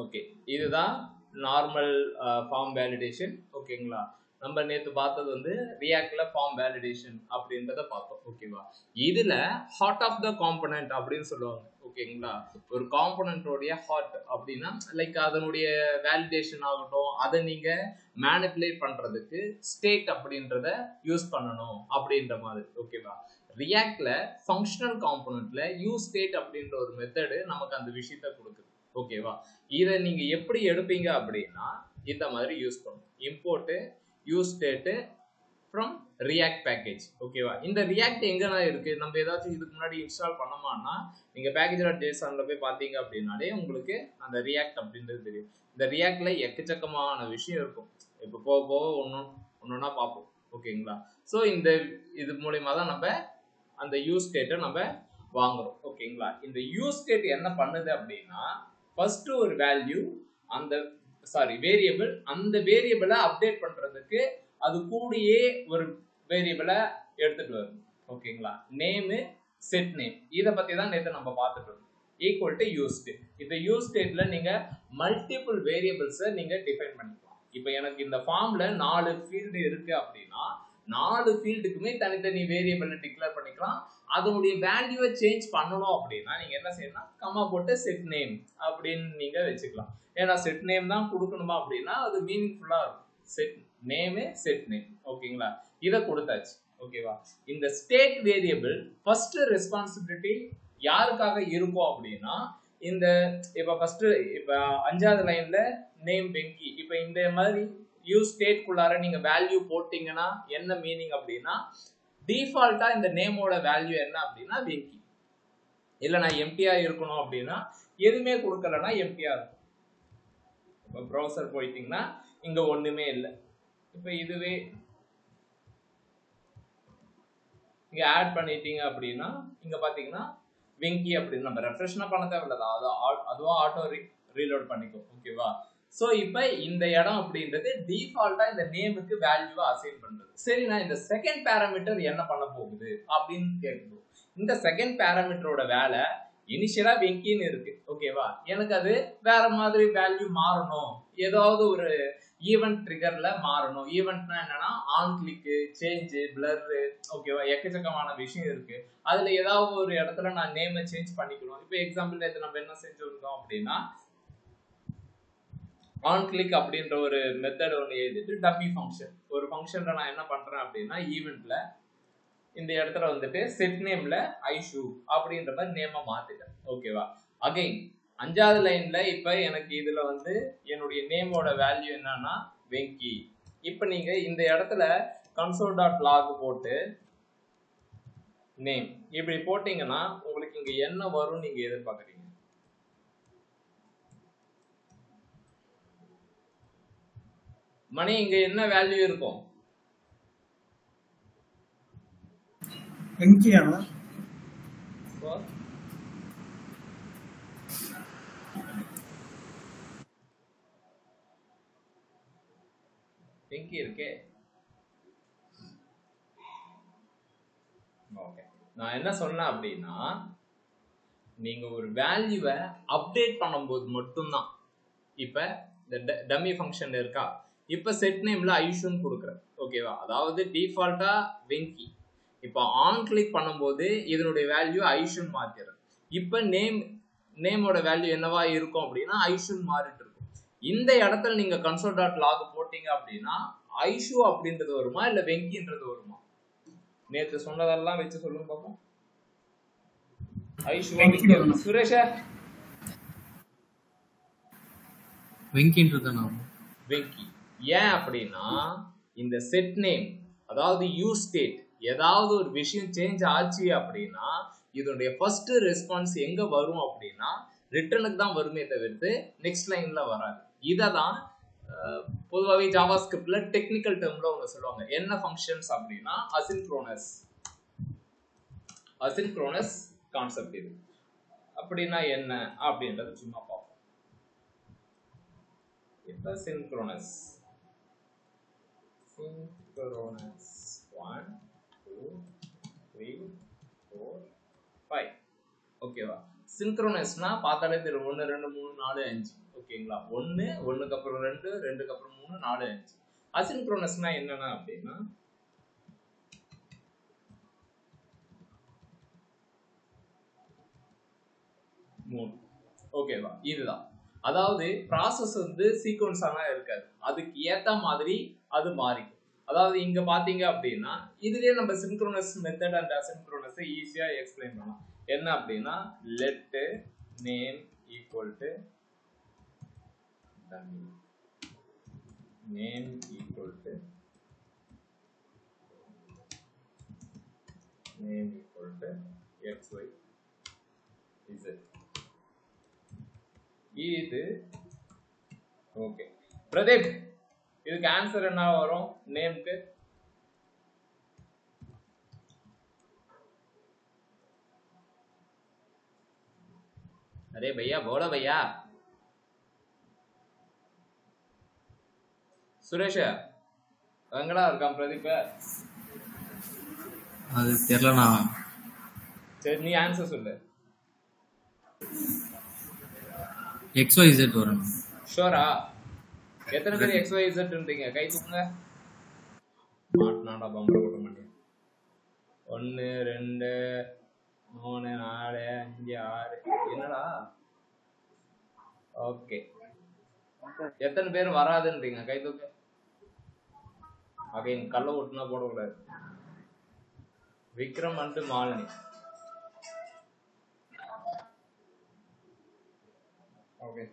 Okay, இதுதான் normal form validation. ஓகேங்களா, நம்ம நேற்று பார்த்தது வந்து ரியாக்ட்ல ஃபார்ம் வேலிடேஷன் அப்படின்றத பார்த்தோம். ஓகேவா, இதுல ஹார்ட் ஆஃப் த காம்பனன்ட் அப்படின்னு சொல்லுவாங்க. ஓகேங்களா, ஒரு காம்பனன்டோடைய ஹார்ட் அப்படின்னா லைக் அதனுடைய வேலிடேஷன் ஆகட்டும், அதை நீங்க மேனிப்புலேட் பண்றதுக்கு ஸ்டேட் அப்படின்றத யூஸ் பண்ணணும் அப்படின்ற மாதிரி. ஓகேவா, ரியாக்ட்ல ஃபங்க்ஷனல் காம்பனன்ட்ல யூஸ் ஸ்டேட் அப்படின்ற ஒரு மெத்தடு நமக்கு அந்த விஷயத்தை கொடுக்குது. ஓகேவா, இதை நீங்க எப்படி எடுப்பீங்க அப்படின்னா இந்த மாதிரி யூஸ் பண்ணும். Import use state from react package. ஓகேவா, இந்த ரியாக்ட் எங்கன்னா இருக்கு, நம்ம ஏதாச்சும் இதுக்கு முன்னாடி இன்ஸ்டால் பண்ணோமான்னா நீங்க பேக்கேஜ்.json போய் பார்த்தீங்க அப்படின்னாலே உங்களுக்கு அந்த ரியாக்ட் அப்படின்றது தெரியும். இந்த ரியாக்ட்ல எக்கச்சக்கமான விஷயம் இருக்கும். இப்போ போக போக ஒன்னொன்னா பார்ப்போம். ஓகேங்களா, ஸோ இந்த இது மூலயமா தான் நம்ம அந்த யூஸ் ஸ்டேட்டை நம்ம வாங்குறோம். ஓகேங்களா, இந்த யூஸ் ஸ்டேட் என்ன பண்ணுது அப்படின்னா ஃபர்ஸ்ட் ஒரு வேல்யூ அந்த வேரியபிள், அந்த வேரியபிளை அப்டேட் பண்றதுக்கு அது கூடயே ஒரு வேரியபிளை எடுத்துட்டு வரும். ஓகேங்களா, நேமு செட் நேம், இதை பத்தி தான் நேற்று நம்ம பார்த்துட்டு இருக்கோம். Equal to use state. இந்த யூஸ் ஸ்டேட்ல நீங்க மல்டிபிள் வேரியபிள்ஸை நீங்க டிஃபைன் பண்ணிக்கலாம். இப்போ எனக்கு இந்த ஃபார்ம்ல 4 ஃபீல்டு இருக்கு அப்படின்னா 4 ஃபீல்டுக்குமே தனித்தனி வேரியபிளை டிக்ளேர் பண்ணிக்கலாம். அதனுடைய வேல்யூவை சேஞ்ச் பண்ணணும் அப்படின்னா நீங்க என்ன செய்யணும், கமா போட்டு செட் நேம் அப்படின்னு நீங்க வச்சுக்கலாம். ஏன்னா செட் நேம் தான் கொடுக்கணுமா அப்படின்னா அது மீனிங்ஃபுல்லா இருக்கும். Set name set name. ஓகேங்களா, இதை கொடுத்தாச்சு. ஓகேவா, இந்த ஸ்டேட் வேரியபிள் ஃபர்ஸ்ட் ரெஸ்பான்சிபிலிட்டி யாருக்காக இருக்கும் அப்படின்னா இந்த இப்ப ஃபர்ஸ்ட் இப்ப 5வது லைன்ல நேம் வெங்கி, இப்ப இந்த மாதிரி யூஸ் ஸ்டேட்குள்ளார நீங்க வேல்யூ போட்டீங்கன்னா என்ன மீனிங் அப்படின்னா டிஃபால்ட்டா இந்த நேமோட வேல்யூ என்ன அப்படின்னா வெங்கி. இல்ல நான் எம்டியா இருக்கணும் அப்படின்னா எதுவுமே கொடுக்கலன்னா எம்டியா இருக்கும். இப்போ ப்ரௌசர் போயிட்டீங்கன்னா இங்க ஒண்ணுமே இல்லை. இப்போ இதுவே இங்க ஆட் பண்ணிட்டீங்க அப்படின்னா இங்க பாத்தீங்கன்னா வெங்கி அப்படின்னு நம்ம ரெஃப்ரெஷ்னா பண்ண தேவையில்லை, அதுவும் ஆட்டோ ரீலோட் பண்ணிக்கும். ஓகேவா, ஸோ இப்போ இந்த இடம் அப்படின்றது டிஃபால்ட்டா இந்த நேமுக்கு வேல்யூவை அசைன் பண்றது. சரி, நான் இந்த செகண்ட் பேராமீட்டர் என்ன பண்ண போகுது அப்படின்னு கேட்குது. இந்த செகண்ட் பேராமீட்டரோட வேலை இனிஷியலா வெங்கின்னு இருக்கு. ஓகேவா, எனக்கு அது வேற மாதிரி வேல்யூ மாறணும், ஏதாவது ஒரு ஈவென்ட் ட்ரிகர்ல மாறணும். ஈவென்ட்னா என்னன்னா ஆன் கிளிக், சேஞ்ச், பிளர், ஓகேவா, எக்கச்சக்கமான விஷயம் இருக்கு. அதுல ஏதாவது ஒரு இடத்துல நான் நேமை சேஞ்ச் பண்ணிக்கணும். இப்போ எக்ஸாம்பிள் நேற்று நம்ம என்ன செஞ்சிருந்தோம் அப்படின்னா ஆன் கிளிக் அப்படின்ற ஒரு மெத்தட் ஒன்று எழுதிட்டு டம்மி ஃபங்க்ஷன், ஒரு ஃபங்க்ஷன்ல நான் என்ன பண்றேன் அப்படின்னா ஈவென்ட்ல இந்த இடத்துல வந்துட்டு செட் நேம்ல ஐஷு அப்படின்ற மாதிரி நேமை மாத்திட்டேன். ஓகேவா, அகைன் 5வது லைன்ல இப்ப எனக்கு இதுல வந்து என்னுடைய நேமோட வேல்யூ என்னன்னா வெங்கி. இப்ப நீங்க இந்த இடத்துல console.log போட்டு நேம் இப்படி போட்டீங்கன்னா உங்களுக்கு இங்க என்ன வரும் நீங்க எதிர்பார்க்கறீங்க? மணி இங்க என்ன வேல்யூ இருக்கும்? வெங்கி இருக்கே. ஓகே, நான் என்ன சொன்னேன் அப்படின்னா நீங்க ஒரு வேல்யூவை அப்டேட் பண்ணும்போது மட்டும்தான். இப்ப இந்த டம்மி ஃபங்க்ஷன் இருக்கா, இப்ப செட் நேம்ல ஐஷுன்னு கொடுக்குறேன். ஓகேவா, அதாவது டிஃபால்ட்டா வெங்கி. இப்போ ஆன் கிளிக் பண்ணும்போது இதனுடைய வேல்யூ ஐஷுன்னு மாத்திடுறேன். இப்ப நேமோட வேல்யூ என்னவா இருக்கும் அப்படின்னா ஐஷுன்னு மாறிட்டு இருக்கும். இந்த இடத்துல நீங்க console.log போட்டீங்க அப்படின்னா ஐஷு அப்படின்றது வருமா இல்ல வெங்கின்றது வருமா? நேற்று சொன்னதெல்லாம் வச்சு சொல்லுங்க பாப்போம். ஐஷு சுரேஷா வெங்கின்றதுனா வெங்கி. ஏன் அப்படின்னா இந்த செட் நேம் அதாவது யூஸ் ஸ்டேட் ஏதாவது ஒரு விஷயம் சேஞ்ச் ஆச்சு அப்படின்னா இதனுடைய ஃபர்ஸ்ட் ரெஸ்பான்ஸ் எங்க வரும் அப்படின்னா ரிட்டர்னுக்கு தான் வருமே தவிர்த்து நெக்ஸ்ட் லைன்ல வராது. இதை தான் பொதுவாகவே ஜாவா ஸ்கிரிப்ட்ல டெக்னிக்கல் டேர்ம்ல ஒன்று சொல்லுவாங்க. என்ன ஃபங்க்ஷன்ஸ் அப்படின்னா அசின்க்ரோனஸ் கான்செப்ட். இது அப்படின்னா என்ன அப்படின்றது சும்மா பார்ப்போம். இப்போ சின்க்ரோனஸ் 1 2 3 4 5. ஓகேவா, சின்க்ரோனஸ்னா பார்த்தாலே தெரியும் 1 2 3 4 5 ஓகேங்களா 1 1க்கு அப்புறம் 2 2க்கு அப்புறம் 3 4 5 அசின்க்ரோனஸ்னா என்னன்னா அப்படின்னா ஓகேவா இதுதான் அதாவது ப்ராசஸ் வந்து சீக்வன்ஸானா இருக்காது அதுக்கு ஏத்த மாதிரி அது மாறிக்கும் அதாவது இங்க பாத்தீங்க அப்படின்னா இதுலயே நம்ம சின்க்ரோனஸ் மெத்தட் அண்ட் அசின்க்ரோனஸ் ஈஸியா எக்ஸ்பிளைன் பண்ணலாம் என்ன அப்படின்னா let name equal to name equal to name equal to xy z இது ஓகே பிரதீப் இதுக்கு ஆன்சர் என்ன வரும் நேம்க்கு அரே भैया बोलो भैया சுரேஷ் எங்கடா இருக்கான் பிரதீப் அது தெரியலண்ணா சரி நீ ஆன்சர் சொல்லு XYZ வரும் ஷூரா எத்தனை பேர் XYZ ன்றீங்க கை தூக்குங்க மாட்டனாடா பம்பர போட மாட்டேன் 1 2 3 4 5 6 என்னடா ஓகே எத்தனை பேர் வராதுன்றீங்க கை தூக்கு அகைன் கல்ல ஓட்டுனா போடக்கூடாது Vikram and Malini okay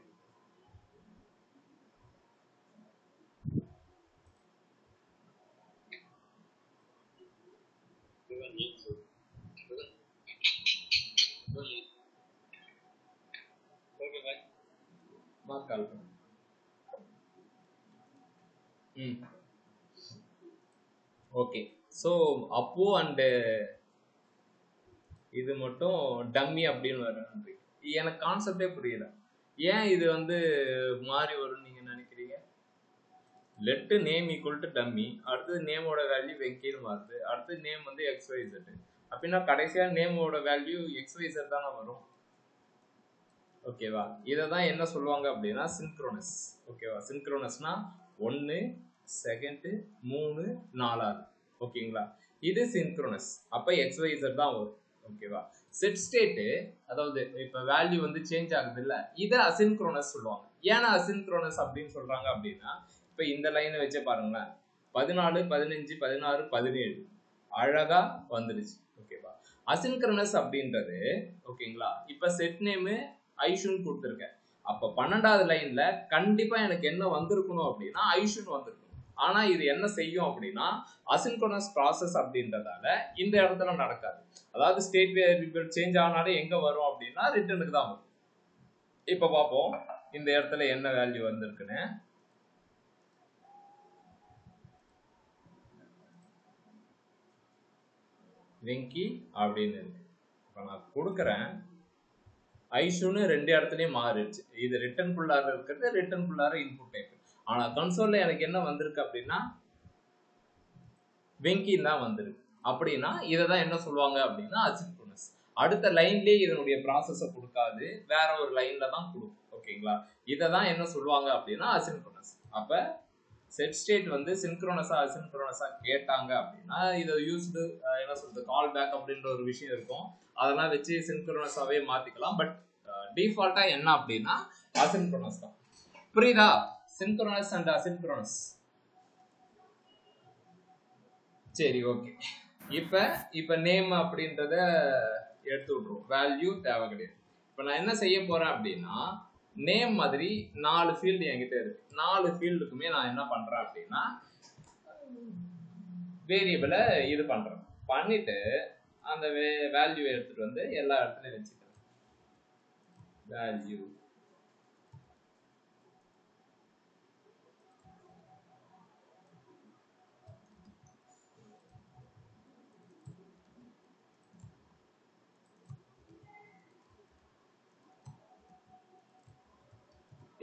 call பண்ணு ஓகே ஸோ அப்போ அண்டு இது மட்டும் டம்மி அப்படின்னு வரும் எனக்கு கான்செப்டே புரியல ஏன் இது வந்து மாறி வரும்னு நீங்க நினைக்கிறீங்க let name equal to dummy அடுத்தது நேமோட வேல்யூ வெங்கின்னு மாறுது அடுத்து நேம் வந்து XYZ அப்படின்னா கடைசியா நேமோட வேல்யூ XYZ தானே வரும் ஓகேவா இதை தான் என்ன சொல்லுவாங்க அப்படின்னா சின்க்ரோனஸ் ஓகேவா சின்க்ரோனஸ்னா 1 செகண்ட் 3 4 ஓகேங்களா இது சின்க்ரோனஸ் அப்ப XYZ தான் வரும் ஓகேவா செட் ஸ்டேட் அதாவது இப்ப வேல்யூ வந்து சேஞ்ச் ஆகுது இல்ல இத அசின்க்ரோனஸ் சொல்லுவாங்க ஏன்னா அசின்க்ரோனஸ் அப்படின்னு சொல்றாங்க அப்படின்னா இப்ப இந்த லைனை வச்சே பாருங்களேன் 14 15 16 17 அழகா வந்துருச்சு ஓகேவா அசின்க்ரோனஸ் அப்படின்றது ஓகேங்களா இப்ப செட் நேம் ஐஷுன்னு கொடுத்துருக்கேன் அப்ப 12வது லைன்ல கண்டிப்பா எனக்கு என்ன வந்திருக்கணும் அப்படின்னா ஐஷுன்னு வந்திருக்கணும் ஆனா இது என்ன செய்யும் அப்படின்னா அசின்க்ரோனஸ் ப்ராசஸ் அப்படின்றதால இந்த இடத்துல நடக்காது அதாவது ஸ்டேட் வேரியபிள் சேஞ்ச் ஆனாலே எங்க வரும் அப்படின்னா ரிட்டர்னுக்கு தான் வரும் இப்ப பார்ப்போம் இந்த இடத்துல என்ன வேல்யூ வந்திருக்குன்னு வெங்கி அப்படின்னு இருக்கு இப்ப நான் கொடுக்குறேன் ஐஷுன்னு 2 இடத்துலயும் மாறிடுச்சு இது ரிட்டர்ன் குள்ளார இருக்கிறது ரிட்டர்ன் குள்ளார இன்புட் டைப் ஆனா கன்சோல்ல எனக்கு என்ன வந்திருக்கு அப்படின்னா வெங்கின்னு தான் வந்திருக்கு அப்படின்னா இதை தான் என்ன சொல்லுவாங்க அப்படின்னா அசின்க்ரோனஸ் அடுத்த லைன்லயே இதனுடைய ப்ராசஸை கொடுக்காது வேற ஒரு லைன்ல தான் கொடுக்கும் ஓகேங்களா இதை தான் என்ன சொல்லுவாங்க அப்படின்னா அசின்க்ரோனஸ் அப்ப செட் ஸ்டேட் வந்து சின்க்ரோனஸா அசின்க்ரோனஸா கேட்டாங்க அப்படின்னா இதை யூஸ்டு என்ன சொல்றது கால் பேக் அப்படின்ற ஒரு விஷயம் இருக்கும் அதெல்லாம் வச்சு சின்க்ரோனஸாவே மாத்திக்கலாம் பட் டிஃபால்ட்டா என்ன அப்படின்னா அசின்க்ரோனஸ் தான் புரியுதா சின்க்ரோனஸ் அண்ட் அசின்க்ரோனஸ் சரி ஓகே இப்ப நேம் அப்படின்றத எடுத்து விட்டுருவோம் வேல்யூ தேவை கிடையாது இப்ப நான் என்ன செய்ய போறேன் அப்படின்னா நேம் மாதிரி 4 ஃபீல்டு என்கிட்ட இருக்கு 4 ஃபீல்டுக்குமே நான் என்ன பண்றேன் அப்படின்னா வேரியபிளை இது பண்றேன் பண்ணிட்டு அந்த வேல்யூ எடுத்துட்டு வந்து எல்லா இடத்துலயும் வச்சுக்கிறேன் வேல்யூ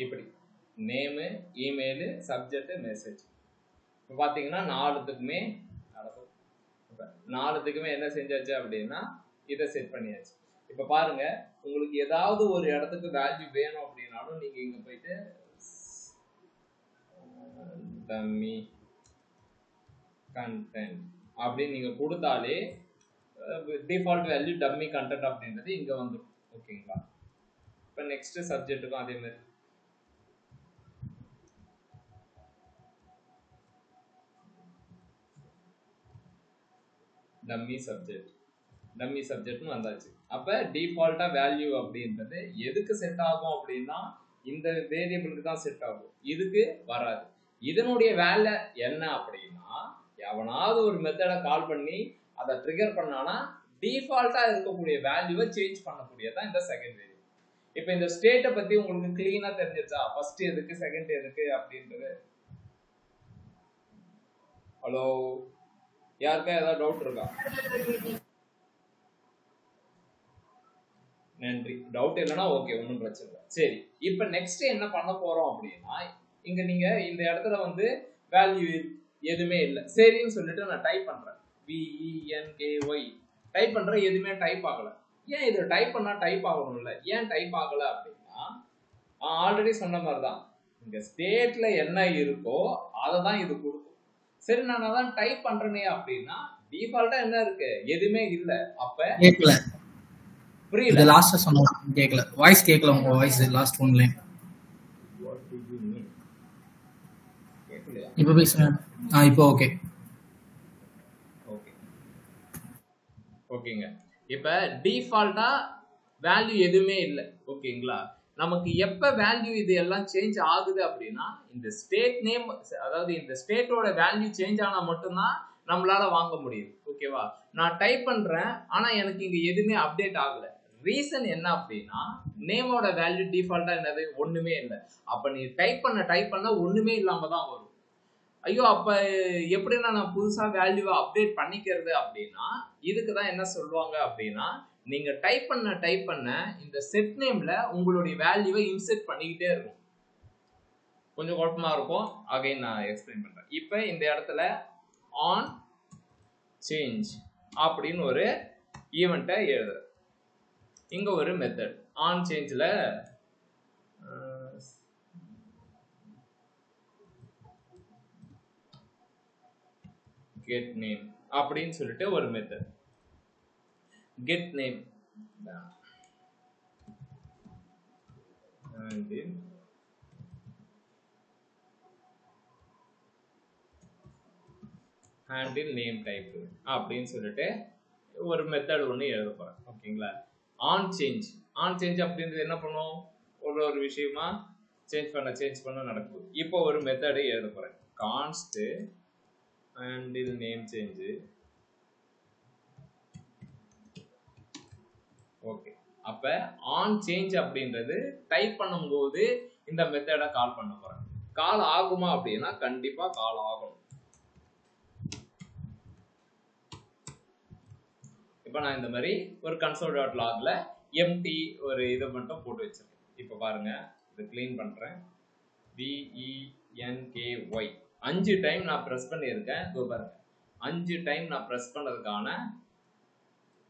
இப்படி நேமு இமெயிலு சப்ஜெக்ட் மெசேஜ் இப்போ பார்த்தீங்கன்னா நாலுத்துக்குமே என்ன செஞ்சாச்சு அப்படின்னா இதை செட் பண்ணியாச்சு இப்ப பாருங்க, உங்களுக்கு ஏதாவது ஒரு இடத்துக்கு வேல்யூ வேணும் அப்படின்னாலும் நீங்க இங்க போயிட்டு டம்மி கண்டென்ட் அப்படின்னு நீங்க கொடுத்தாலே டிஃபால்ட் வேல்யூ டம்மி கண்டென்ட் அப்படின்றது இங்க வந்துடும். ஓகேங்களா? இப்ப நெக்ஸ்ட் சப்ஜெக்ட்டுக்கும் அதே மாதிரி டம்மி சப்ஜெக்ட்னு வந்தாச்சு. அப்ப டிஃபால்ட்டா வேல்யூ அப்படின்றது எதுக்கு செட் ஆகும் அப்படின்னா இந்த வேரியபிளுக்கு தான் செட் ஆகும், இதுக்கு வராது. இதனுடைய வேலை என்ன அப்படின்னா எவனாவது ஒரு மெத்தடை கால் பண்ணி அதை ட்ரிகர் பண்ணானா டிஃபால்ட்டா இருக்கக்கூடிய வேல்யூவை சேஞ்ச் பண்ணக்கூடியதான் இந்த செகண்ட் வேரியபிள். இப்போ இந்த ஸ்டேட்டை பத்தி உங்களுக்கு கிளீனா தெரிஞ்சிருச்சா? ஃபர்ஸ்ட் எதுக்கு செகண்ட் எதுக்கு அப்படின்றது. ஹலோ, யாருக்கா ஏதாவது டவுட் இருக்கா? நன்றி. டவுட் இல்லைன்னா ஓகே, ஒன்றும் பிரச்சனை இல்லை. சரி, இப்போ நெக்ஸ்ட் என்ன பண்ண போறோம் அப்படின்னா இங்க நீங்க இந்த இடத்துல வந்து வேல்யூ எதுவுமே இல்லை சரின்னு சொல்லிட்டு நான் டைப் பண்றேன், VENKY டைப் பண்றேன், எதுவுமே டைப் ஆகல. ஏன் இது டைப் பண்ணா டைப் ஆகணும்ல, ஏன் டைப் ஆகல அப்படின்னா ஆல்ரெடி சொன்ன மாதிரி தான் இங்க ஸ்டேட்ல என்ன இருக்கோ அதை தான் இது கொடுக்கும். சரி, நான் அதான் டைப் பண்றேனே அப்படின்னா டிஃபால்ட்டா என்ன இருக்கு, எதுவுமே இல்ல. அப்ப கேக்கல, புரியல. லாஸ்டா சொன்னா கேக்கல, வாய்ஸ் கேக்கல, உங்க வாய்ஸ் லாஸ்ட் ஒன் லைன். இப்போ பேசுங்க. இப்போ ஓகே. ஓகேங்க. இப்ப டிஃபால்ட்டா வேல்யூ எதுவுமே இல்லை. ஓகேங்களா? நமக்கு எப்ப வேல்யூ இது எல்லாம் சேஞ்ச் ஆகுது அப்படின்னா இந்த ஸ்டேட் நேம், அதாவது இந்த ஸ்டேட்டோட வேல்யூ சேஞ்ச் ஆனா மட்டும்தான் நம்மளால வாங்க முடியும். ஓகேவா? நான் டைப் பண்றேன், ஆனா எனக்கு இங்க எதுவுமே அப்டேட் ஆகல. ரீசன் என்ன அப்படின்னா நேமோட வேல்யூ டிஃபால்ட்டா என்னது, ஒண்ணுமே இல்லை. அப்ப நீ டைப் பண்ண ஒண்ணுமே இல்லாம தான் வரும். ஐயோ, அப்ப எப்படின்னா நான் புதுசா வேல்யூவை அப்டேட் பண்ணிக்கிறது அப்படின்னா இதுக்கு தான் என்ன சொல்லுவாங்க அப்படின்னா நீங்க டைப் பண்ண இந்த செட் நேம்ல உங்களுடைய வேல்யூவை இன்செர்ட் பண்ணிக்கிட்டே இருக்கும். கொஞ்சம் குழப்பமா இருக்கும், அகைன் நான் எக்ஸ்பிளைன் பண்றேன். இப்போ இந்த இடத்துல ஆன் சேஞ்ச் அப்படின்னு ஒரு ஈவெண்ட்டை எழுதுறேன். இங்க ஒரு மெத்தட் ஆன் சேஞ்ச்ல கெட் நேம் அப்படின்னு சொல்லிட்டு ஒரு method get name handle name type அப்படின்னு சொல்லிட்டு ஒரு மெத்தட் ஒன்று எழுத போறேன். ஓகேங்களா? ஆன் சேஞ்ச் அப்படின்றது என்ன பண்ணும், ஒரு விஷயமா சேஞ்ச் பண்ண நடக்குது. இப்போ ஒரு மெத்தடை எழுத போறேன், கான்ஸ்ட் ஹேண்டில் நேம் சேஞ்ச். ஓகே, அப்ப ஆன் சேஞ்ச் அப்படின்றது டைப் பண்ணும்போது இந்த மெத்தடை கால் பண்ண போறேன். கால் ஆகுமா அப்படின்னா கண்டிப்பா கால் ஆகும். இப்போ நான் இந்த மாதிரி ஒரு console.logல எம்டி ஒரு இதை மட்டும் போட்டு வச்சிருக்கேன். இப்போ பாருங்க, இதை கிளீன் பண்றேன். VENKY 5 டைம் நான் பிரஸ் பண்ணியிருக்கேன். இதோ பாருங்க, 5 டைம் நான் பிரஸ் பண்ணதுக்கான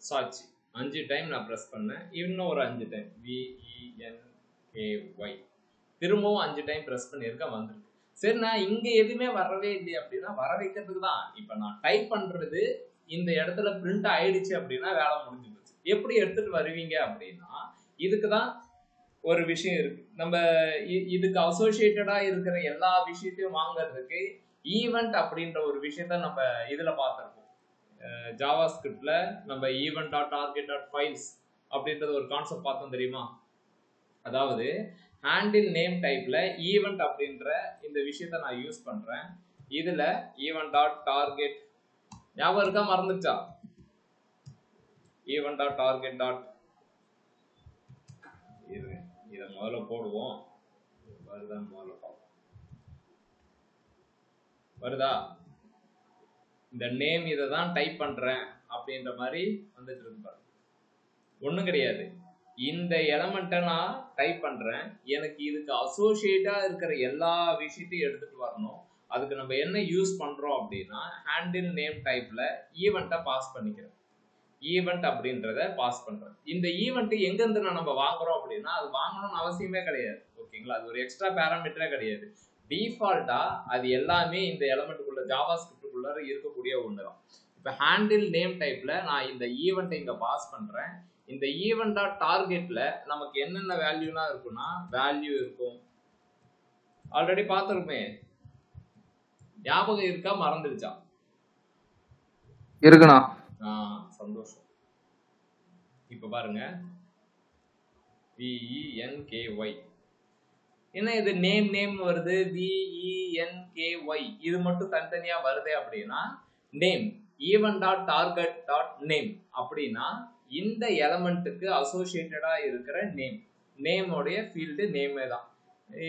சாட்சி. 5 டைம் நான் பிரஸ் பண்ணேன், இன்னும் ஒரு 5 டைம் VENKY திரும்பவும் 5 டைம் பிரஸ் பண்ணியிருக்கேன், வந்திருக்கு. சரி, நான் இங்க எதுவுமே வரவே இல்லை அப்படின்னா வர வைக்கிறதுக்கு தான் இப்போ நான் டைப் பண்றது. இந்த இடத்துல பிரிண்ட் ஆயிடுச்சு அப்படின்னா வேலை முடிஞ்சு போச்சு. எப்படி எடுத்துட்டு வருவீங்க அப்படின்னா இதுக்கு தான் ஒரு விஷயம் இருக்கு. நம்ம இதுக்கு அசோசியேட்டடா இருக்கிற எல்லா விஷயத்தையும் வாங்குறதுக்கு ஈவெண்ட் அப்படின்ற ஒரு விஷயத்த நம்ம இதுல பார்த்திருக்கோம். ஜாவா ஸ்கிரிப்ட்ல நம்ம event.target.files அப்படின்றது ஒரு கான்செப்ட் பார்த்தோம் தெரியுமா? அதாவது ஹேண்டில் நேம் டைப்ல ஈவெண்ட் அப்படின்ற இந்த விஷயத்த நான் யூஸ் பண்றேன். இதுல event.target ஞாபகம் இருக்கா, மறந்துச்சா? event.target. இதை முதல்ல போடுவோம். வருதா? இந்த நேம் இதை தான் டைப் பண்றேன் அப்படின்ற மாதிரி வந்துட்டு இருக்கு. ஒண்ணும் கிடையாது, இந்த எலமெண்ட்டை நான் டைப் பண்றேன், எனக்கு இதுக்கு அசோசியேட்டா இருக்கிற எல்லா விஷயத்தையும் எடுத்துட்டு வரணும். அதுக்கு நம்ம என்ன யூஸ் பண்றோம் அப்படின்னா ஹேண்டில் நேம் டைப்ல ஈவெண்ட்டை பாஸ் பண்ணிக்கிறோம். ஈவெண்ட் அப்படின்றத பாஸ் பண்றேன். இந்த ஈவெண்ட் எங்க இருந்து நம்ம வாங்குறோம் அப்படின்னா அது வாங்கணும்னு அவசியமே கிடையாது. ஓகேங்களா, அது ஒரு எக்ஸ்ட்ரா பேராமீட்டரே கிடையாது. டிஃபால்ட்டா அது எல்லாமே இந்த எலிமெண்ட்டுக்குள்ள ஜாவா ஸ்கிரிப்டுக்குள்ள இருக்கக்கூடிய ஒண்ணுதான். இப்ப ஹேண்டில் நேம் டைப்ல நான் இந்த ஈவெண்ட் இங்க பாஸ் பண்றேன். இந்த ஈவெண்டா டார்கெட்ல நமக்கு என்னென்ன வேல்யூலாம் இருக்குன்னா வேல்யூ இருக்கும். ஆல்ரெடி பார்த்திருப்பே, ஞாபகம் இருக்கா மறந்துடுச்சா? இருக்குண்ணா. சந்தோஷம். இப்ப பாருங்க, VENKY என்ன இது நேம் வருது, VENKY இது மட்டும் தனித்தனியா வருது அப்படின்னா நேம் event.target.name அப்படின்னா இந்த எலமெண்ட்டுக்கு அசோசியேட்டடா இருக்கிற நேமோடைய ஃபீல்டு நேமே தான்.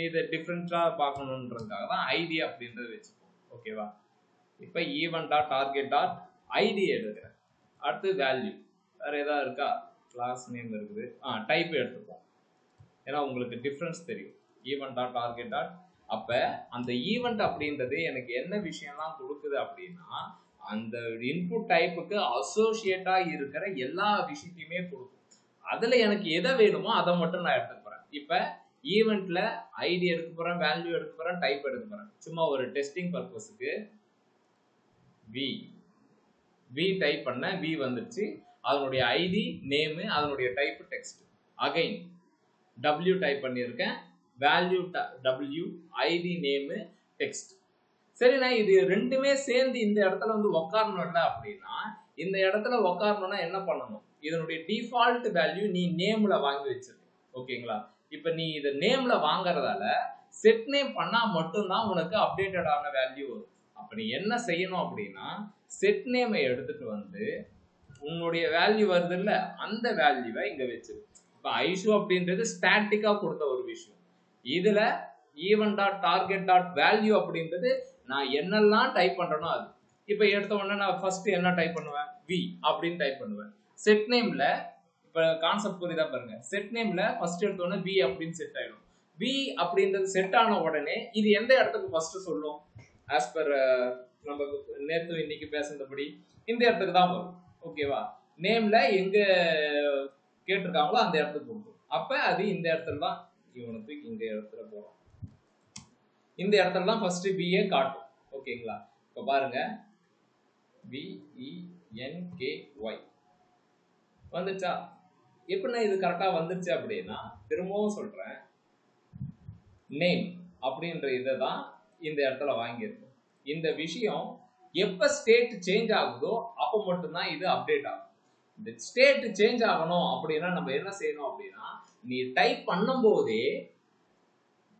இது டிஃப்ரெண்டா பார்க்கணுன்றதுக்காக தான் ஐடி அப்படின்றத வச்சுப்போம். ஓகேவா, இப்போ event.target.id எடுக்கிறேன். அடுத்து வேல்யூ வேற ஏதாவது இருக்கா? கிளாஸ் நேம் இருக்குது, டைப் எடுத்துப்போம், ஏன்னா உங்களுக்கு டிஃப்ரென்ஸ் தெரியும். event.target. அப்ப அந்த ஈவெண்ட் அப்படின்றது எனக்கு என்ன விஷயம்லாம் கொடுக்குது அப்படின்னா அந்த இன்புட் டைப்புக்கு அசோசியேட்டா இருக்கிற எல்லா விஷயத்தையுமே கொடுக்கும். அதுல எனக்கு எதை வேணுமோ அதை மட்டும் நான் எடுத்துக்க போறேன். இப்ப ஈவெண்ட்ல ஐடி எடுக்க போறேன், வேல்யூ எடுக்க போறேன், டைப் எடுக்க போறேன். சும்மா ஒரு டெஸ்டிங் பர்பஸுக்கு வி டைப் பண்ண வி வந்துருச்சு, அதனுடைய ஐடி நேமு, அதனுடைய type text. Again W type பண்ணியிருக்கேன், value W, ID name, text. சரிண்ணா, இது ரெண்டுமே சேர்ந்து இந்த இடத்துல வந்து உக்காரணும்ல அப்படின்னா இந்த இடத்துல உக்காரணும்னா என்ன பண்ணணும்? இதனுடைய டிஃபால்ட் வேல்யூ நீ நேம்ல வாங்கி வச்சிருக்க. ஓகேங்களா, இப்ப நீ இதை நேம்ல வாங்குறதால செட் நேம் பண்ணா மட்டும்தான் உனக்கு அப்டேட்டடான வேல்யூ வரும். அப்ப நீ என்ன செய்யணும் அப்படின்னா செட் நேமை எடுத்துட்டு வந்து உன்னுடைய வேல்யூ வருது இல்ல, அந்த வேல்யூவை இங்க வச்சிரு. இப்ப ஐஷு அப்படின்றது ஸ்டாட்டிக்கா கொடுத்த ஒரு விஷயம். இதுல event.target.value அப்படின்றது நான் என்னெல்லாம் டைப் பண்றேனோ அது. இப்ப எடுத்த உடனே நான் ஃபர்ஸ்ட் என்ன டைப் பண்ணுவேன்? வி அப்படின்னு டைப் பண்ணுவேன். செட் நேம்ல இப்ப கான்செப்ட் புரியுதா பாருங்க. செட் நேம்ல ஃபர்ஸ்ட் எடுத்த உடனே வி அப்படின்னு செட் ஆயிடும். வி அப்படின்றது செட் ஆன உடனே இது எந்த இடத்துக்கு ஃபர்ஸ்ட் சொல்லும்? ஆஸ் பர் நம்ம நேற்று இன்னைக்கு பேசுனபடி இந்த இடத்துக்கு தான் வரும். ஓகேவா, நேம்ல எங்க கேட்டிருக்காங்களோ அந்த இடத்துக்கு கொடுக்கும். அப்ப அது இந்த இடத்துல தான் இவனுக்கு இந்த இடத்துல போறோம், இந்த இடத்துல தான் ஃபர்ஸ்ட் பிஏ காட்டும். ஓகேங்களா, இப்ப பாருங்க VENKY வந்துச்சா? எப்படின்னா இது கரெக்டா வந்துருச்சு அப்படின்னா திரும்பவும் சொல்றேன், நேம் அப்படின்ற இதை தான் இந்த இடத்துல வாங்கியிருக்கும். இந்த விஷயம் எப்ப ஸ்டேட் சேஞ்ச் ஆகுதோ அப்போ மட்டும்தான் இது அப்டேட் ஆகும். இந்த ஸ்டேட் சேஞ்ச் ஆகணும் அப்படின்னா நம்ம என்ன செய்யணும் அப்படின்னா நீ டைப் பண்ணும் போதே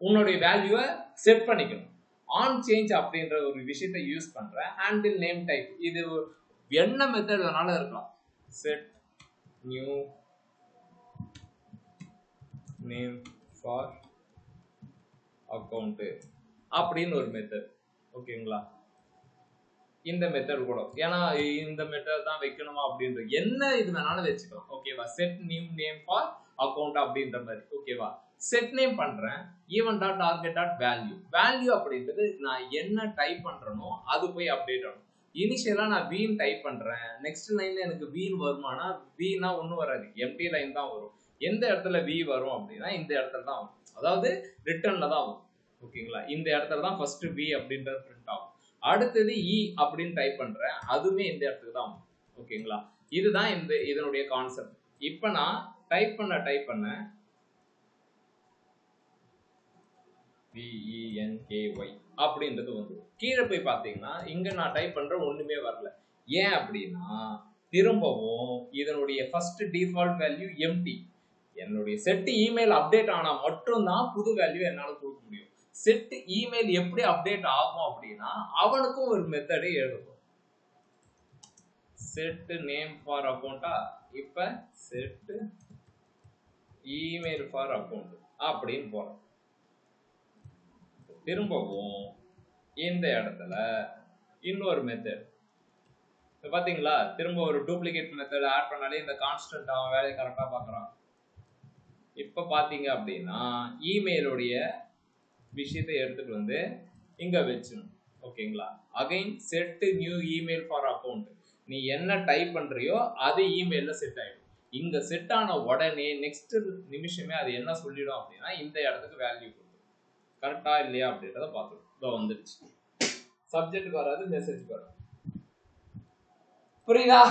உன்னுடைய வேல்யூவை செட் பண்ணிக்கணும். ஆன் சேஞ்ச் அப்படின்ற ஒரு விஷயத்தை யூஸ் பண்றேன். ஹேண்டில் நேம் டைப், இது என்ன மெத்தட் வேணாலும் இருக்கலாம். Set new name for account அப்படின்னு ஒரு மெத்தட். ஓகேங்களா, இந்த மெத்தட் கூட, ஏன்னா இந்த மெத்தட் தான் வைக்கணுமா அப்படின்ற என்ன இது வேணாலும் வச்சுக்கலாம். ஓகேவா, set new name for account அப்படின்ற மாதிரி. ஓகேவா, செட் நேம் பண்றேன், event.target.value. வேல்யூ அப்படின்றது நான் என்ன டைப் பண்றேனோ அது போய் அப்டேட் ஆகும். இனிஷியலா நான் வீன் டைப் பண்றேன், நெக்ஸ்ட் லைன்ல எனக்கு வீன் வருமானா வீனா ஒன்றும் வராது, எம்டி லைன் தான் வரும். எந்த இடத்துல வி வரும் அப்படின்னா இந்த இடத்துல தான் வரும், அதாவது ரிட்டர்ன்ல தான் வரும். ஓகேங்களா, இந்த இடத்துல தான் ஃபர்ஸ்ட் வி அப்படின்றது பிரிண்ட் ஆகும். அடுத்தது இ அப்படின்னு டைப் பண்றேன், அதுவுமே இந்த இடத்துக்கு தான் வரும். ஓகேங்களா, இதுதான் இதனுடைய கான்செப்ட். இப்ப நான் டைப் பண்ண VENKY அப்படின்றது வந்து கீழே போய் பார்த்தீங்கன்னா இங்க நான் டைப் பண்ற ஒண்ணுமே வரல. ஏன் அப்படின்னா திரும்பவும் இதனுடைய ஃபர்ஸ்ட் டிஃபால்ட் வேல்யூ எம்டி. என்னுடைய செட் இமெயில் அப்டேட் ஆனா மட்டும்தான் புது வேல்யூ என்னால கொடுக்க முடியும். செட் இமெயில் எப்படி அப்டேட் ஆகும் அப்படின்னா அவனுக்கும் ஒரு மெத்தடை எழுதும். செட் நேம் ஃபார் அக்கௌண்டா, இப்ப செட் இமெயில் ஃபார் அக்கௌண்ட் அப்படின்னு போறோம். திரும்பவும் இந்த இடத்துல இன்னொரு மெத்தட் பாத்தீங்களா, திரும்ப ஒரு டூப்ளிகேட் மெத்தட் ஆட் பண்ணாலே இந்த கான்ஸ்டன்ட் அவன் வேலையை கரெக்டா பாக்குறான். இப்ப பாத்தீங்க அப்படின்னா இமெயிலுடைய விஷயத்தை எடுத்துட்டு வந்து இங்க வச்சிடணும். ஓகேங்களா, again set new email for account. நீ என்ன டைப் பண்றியோ அது இமெயில்ல செட் ஆயிடும். இங்க செட் ஆன உடனே நெக்ஸ்ட் நிமிஷமே அது என்ன சொல்லிடும் அப்படின்னா இந்த இடத்துக்கு வேல்யூ கொடுக்கும். கரெக்டா இல்லையா அப்படின்றத பார்த்துடும். இதோ வந்துருச்சு. சப்ஜெக்ட் வராது, மெசேஜ் வரும். புரியுதா?